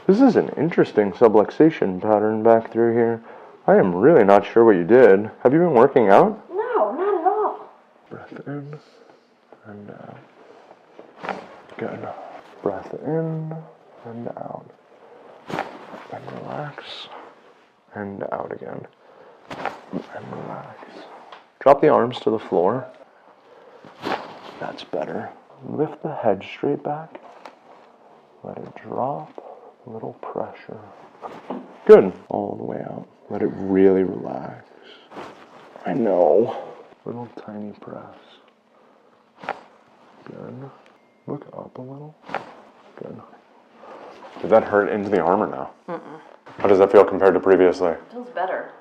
This is an interesting subluxation pattern back through here. I am really not sure what you did. Have you been working out? No, not at all. Breath in and out. Good. Breath in and out. And relax. And out again. And relax. Drop the arms to the floor. That's better. Lift the head straight back. Let it drop. A little pressure. Good. All the way out. Let it really relax. I know. Little tiny press. Good. Look up a little. Good. Did that hurt into the arm or no? Mm-mm. How does that feel compared to previously? Feels better.